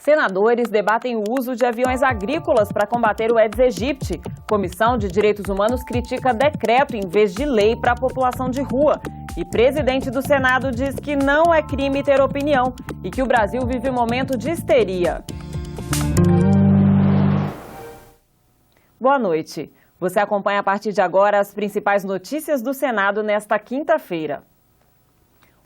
Senadores debatem o uso de aviões agrícolas para combater o Aedes aegypti. Comissão de Direitos Humanos critica decreto em vez de lei para a população de rua. E presidente do Senado diz que não é crime ter opinião e que o Brasil vive um momento de histeria. Boa noite. Você acompanha a partir de agora as principais notícias do Senado nesta quinta-feira.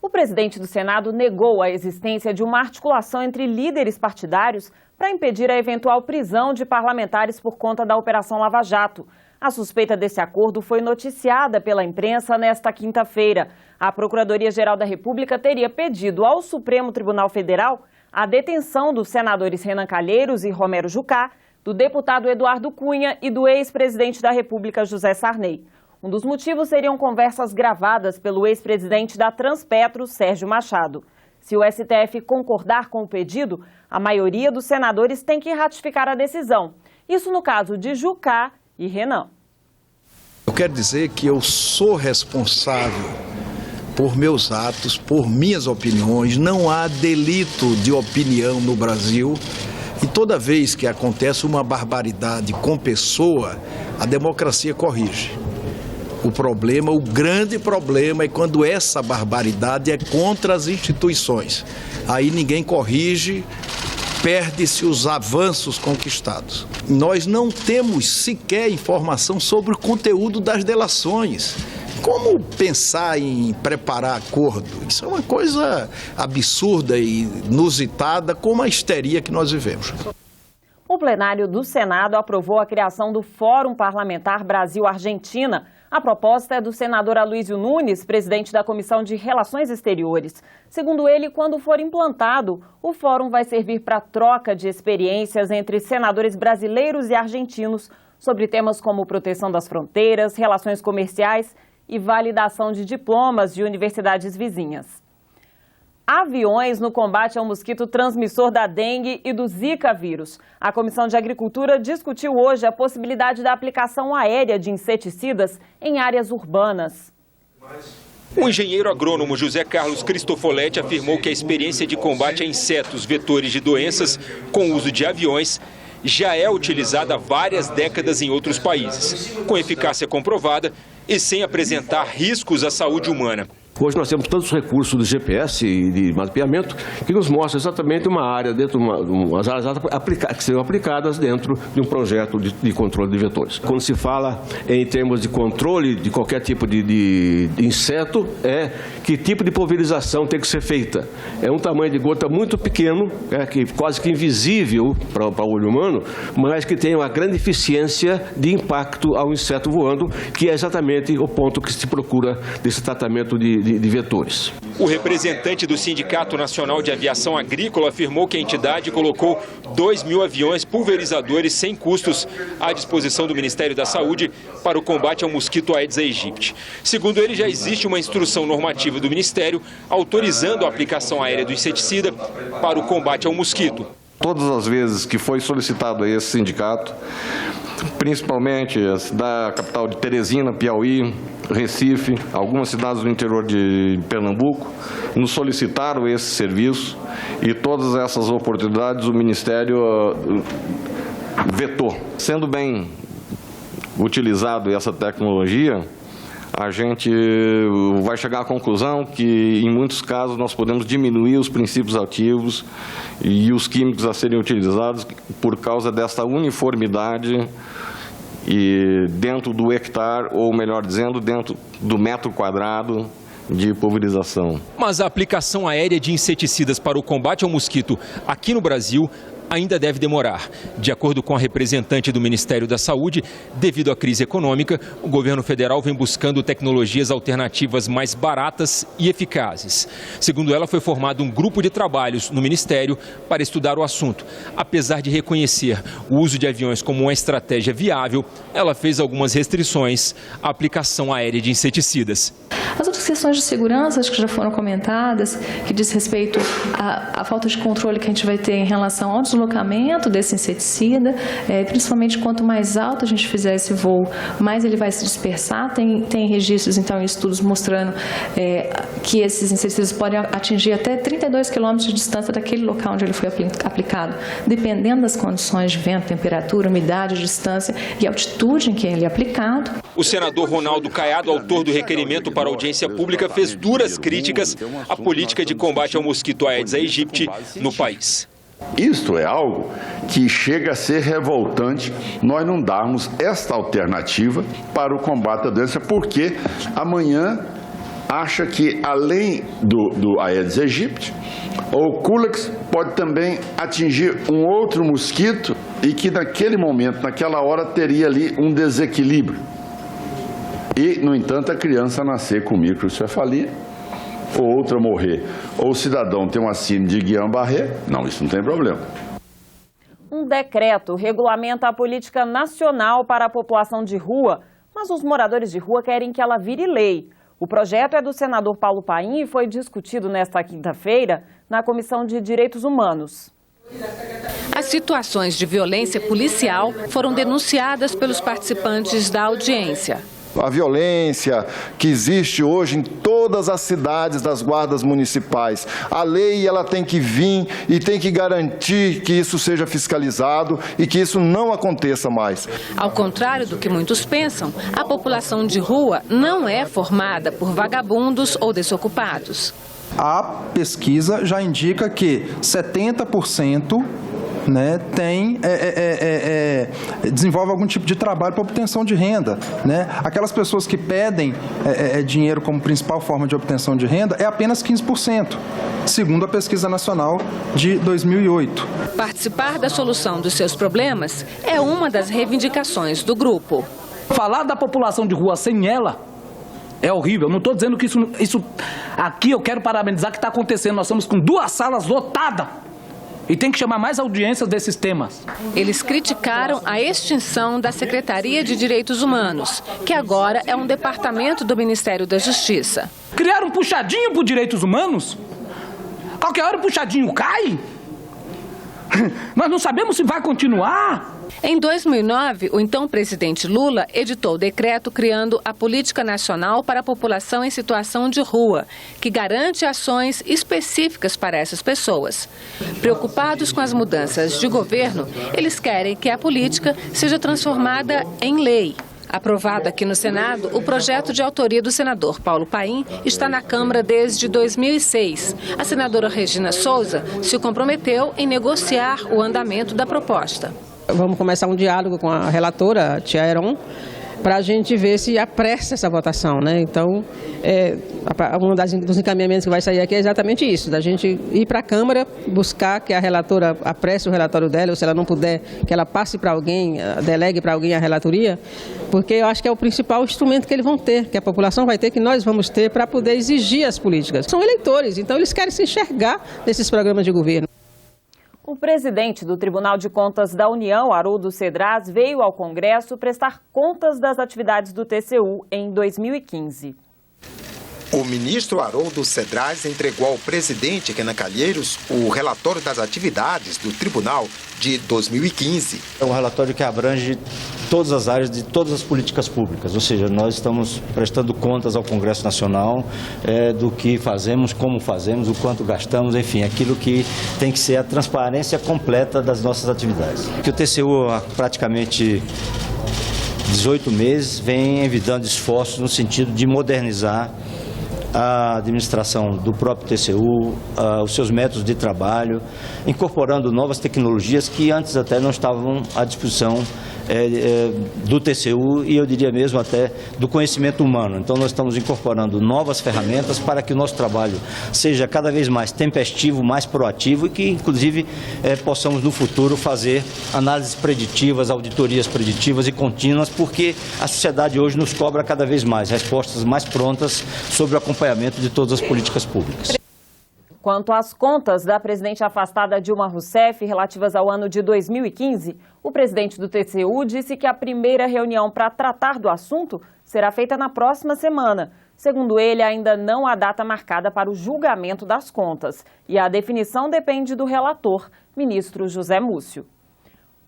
O presidente do Senado negou a existência de uma articulação entre líderes partidários para impedir a eventual prisão de parlamentares por conta da Operação Lava Jato. A suspeita desse acordo foi noticiada pela imprensa nesta quinta-feira. A Procuradoria-Geral da República teria pedido ao Supremo Tribunal Federal a detenção dos senadores Renan Calheiros e Romero Jucá, do deputado Eduardo Cunha e do ex-presidente da República, José Sarney. Um dos motivos seriam conversas gravadas pelo ex-presidente da Transpetro, Sérgio Machado. Se o STF concordar com o pedido, a maioria dos senadores tem que ratificar a decisão. Isso no caso de Jucá e Renan. Eu quero dizer que eu sou responsável por meus atos, por minhas opiniões. Não há delito de opinião no Brasil. E toda vez que acontece uma barbaridade com pessoa, a democracia corrige. O problema, o grande problema é quando essa barbaridade é contra as instituições. Aí ninguém corrige, perde-se os avanços conquistados. Nós não temos sequer informação sobre o conteúdo das delações. Como pensar em preparar acordo? Isso é uma coisa absurda e inusitada, como a histeria que nós vivemos. O plenário do Senado aprovou a criação do Fórum Parlamentar Brasil-Argentina. A proposta é do senador Aloysio Nunes, presidente da Comissão de Relações Exteriores. Segundo ele, quando for implantado, o fórum vai servir para troca de experiências entre senadores brasileiros e argentinos sobre temas como proteção das fronteiras, relações comerciais e validação de diplomas de universidades vizinhas. Aviões no combate ao mosquito transmissor da dengue e do Zika vírus. A Comissão de Agricultura discutiu hoje a possibilidade da aplicação aérea de inseticidas em áreas urbanas. O engenheiro agrônomo José Carlos Cristofoletti afirmou que a experiência de combate a insetos vetores de doenças com uso de aviões já é utilizada há várias décadas em outros países, com eficácia comprovada e sem apresentar riscos à saúde humana. Hoje nós temos todos os recursos do GPS e de mapeamento que nos mostram exatamente uma área dentro de umas áreas que serão aplicadas dentro de um projeto de controle de vetores. Quando se fala em termos de controle de qualquer tipo de inseto, é que tipo de pulverização tem que ser feita. É um tamanho de gota muito pequeno, que quase que invisível para o olho humano, mas que tem uma grande eficiência de impacto ao inseto voando, que é exatamente o ponto que se procura desse tratamento de vetores. O representante do Sindicato Nacional de Aviação Agrícola afirmou que a entidade colocou 2.000 aviões pulverizadores sem custos à disposição do Ministério da Saúde para o combate ao mosquito Aedes aegypti. Segundo ele, já existe uma instrução normativa do Ministério autorizando a aplicação aérea do inseticida para o combate ao mosquito. Todas as vezes que foi solicitado a esse sindicato, principalmente da capital de Teresina, Piauí, Recife, algumas cidades do interior de Pernambuco, nos solicitaram esse serviço e todas essas oportunidades o Ministério vetou. Sendo bem utilizado essa tecnologia, a gente vai chegar à conclusão que, em muitos casos, nós podemos diminuir os princípios ativos e os químicos a serem utilizados por causa dessa uniformidade e dentro do hectare, ou melhor dizendo, dentro do metro quadrado de pulverização. Mas a aplicação aérea de inseticidas para o combate ao mosquito aqui no Brasil ainda deve demorar. De acordo com a representante do Ministério da Saúde, devido à crise econômica, o governo federal vem buscando tecnologias alternativas mais baratas e eficazes. Segundo ela, foi formado um grupo de trabalhos no Ministério para estudar o assunto. Apesar de reconhecer o uso de aviões como uma estratégia viável, ela fez algumas restrições à aplicação aérea de inseticidas. As outras questões de segurança, acho que já foram comentadas, que diz respeito à falta de controle que a gente vai ter em relação ao deslocamento desse inseticida, principalmente quanto mais alto a gente fizer esse voo, mais ele vai se dispersar. Tem registros, então, em estudos mostrando que esses inseticidas podem atingir até 32 quilômetros de distância daquele local onde ele foi aplicado, dependendo das condições de vento, temperatura, umidade, distância e altitude em que ele é aplicado. O senador Ronaldo Caiado, autor do requerimento para audiência pública, fez duras críticas à política de combate ao mosquito Aedes aegypti no país. Isto é algo que chega a ser revoltante nós não darmos esta alternativa para o combate à doença, porque amanhã acha que além do Aedes aegypti, o Culex pode também atingir um outro mosquito e que naquele momento, naquela hora, teria ali um desequilíbrio. E, no entanto, a criança nascer com microcefalia, ou outra morrer, ou o cidadão ter uma síndrome de Guillain-Barré, não, isso não tem problema. Um decreto regulamenta a política nacional para a população de rua, mas os moradores de rua querem que ela vire lei. O projeto é do senador Paulo Paim e foi discutido nesta quinta-feira na Comissão de Direitos Humanos. As situações de violência policial foram denunciadas pelos participantes da audiência. A violência que existe hoje em todas as cidades das guardas municipais. A lei ela tem que vir e tem que garantir que isso seja fiscalizado e que isso não aconteça mais. Ao contrário do que muitos pensam, a população de rua não é formada por vagabundos ou desocupados. A pesquisa já indica que 70% desenvolve algum tipo de trabalho para obtenção de renda. Aquelas pessoas que pedem dinheiro como principal forma de obtenção de renda é apenas 15%, segundo a pesquisa nacional de 2008. Participar da solução dos seus problemas é uma das reivindicações do grupo. Falar da população de rua sem ela é horrível. Eu não estou dizendo que isso aqui eu quero parabenizar que está acontecendo. Nós estamos com 2 salas lotadas. E tem que chamar mais audiências desses temas. Eles criticaram a extinção da Secretaria de Direitos Humanos, que agora é um departamento do Ministério da Justiça. Criaram um puxadinho para os direitos humanos? Qualquer hora o puxadinho cai? Nós não sabemos se vai continuar. Em 2009, o então presidente Lula editou o decreto criando a Política Nacional para a População em Situação de Rua, que garante ações específicas para essas pessoas. Preocupados com as mudanças de governo, eles querem que a política seja transformada em lei. Aprovado aqui no Senado, o projeto de autoria do senador Paulo Paim está na Câmara desde 2006. A senadora Regina Souza se comprometeu em negociar o andamento da proposta. Vamos começar um diálogo com a relatora, a tia Heron, para a gente ver se apressa essa votação, Então, um dos encaminhamentos que vai sair aqui é exatamente isso, da gente ir para a Câmara, buscar que a relatora apresse o relatório dela, ou se ela não puder, que ela passe para alguém, delegue para alguém a relatoria, porque eu acho que é o principal instrumento que eles vão ter, que a população vai ter, que nós vamos ter para poder exigir as políticas. São eleitores, então eles querem se enxergar nesses programas de governo. O presidente do Tribunal de Contas da União, Haroldo Cedras, veio ao Congresso prestar contas das atividades do TCU em 2015. O ministro Haroldo Cedras entregou ao presidente Renan Calheiros o relatório das atividades do Tribunal de 2015. É um relatório que abrange todas as áreas de todas as políticas públicas, ou seja, nós estamos prestando contas ao Congresso Nacional do que fazemos, como fazemos, o quanto gastamos, enfim, aquilo que tem que ser a transparência completa das nossas atividades. Que o TCU há praticamente 18 meses vem envidando esforços no sentido de modernizar a administração do próprio TCU, os seus métodos de trabalho, incorporando novas tecnologias que antes até não estavam à disposição do TCU e eu diria mesmo até do conhecimento humano. Então nós estamos incorporando novas ferramentas para que o nosso trabalho seja cada vez mais tempestivo, mais proativo e que inclusive possamos no futuro fazer análises preditivas, auditorias preditivas e contínuas, porque a sociedade hoje nos cobra cada vez mais respostas mais prontas sobre o acompanhamento de todas as políticas públicas. Quanto às contas da presidente afastada Dilma Rousseff relativas ao ano de 2015, o presidente do TCU disse que a primeira reunião para tratar do assunto será feita na próxima semana. Segundo ele, ainda não há data marcada para o julgamento das contas e a definição depende do relator, ministro José Múcio.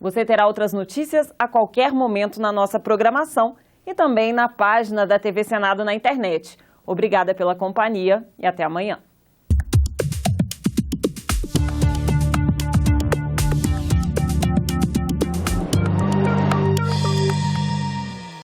Você terá outras notícias a qualquer momento na nossa programação e também na página da TV Senado na internet. Obrigada pela companhia e até amanhã.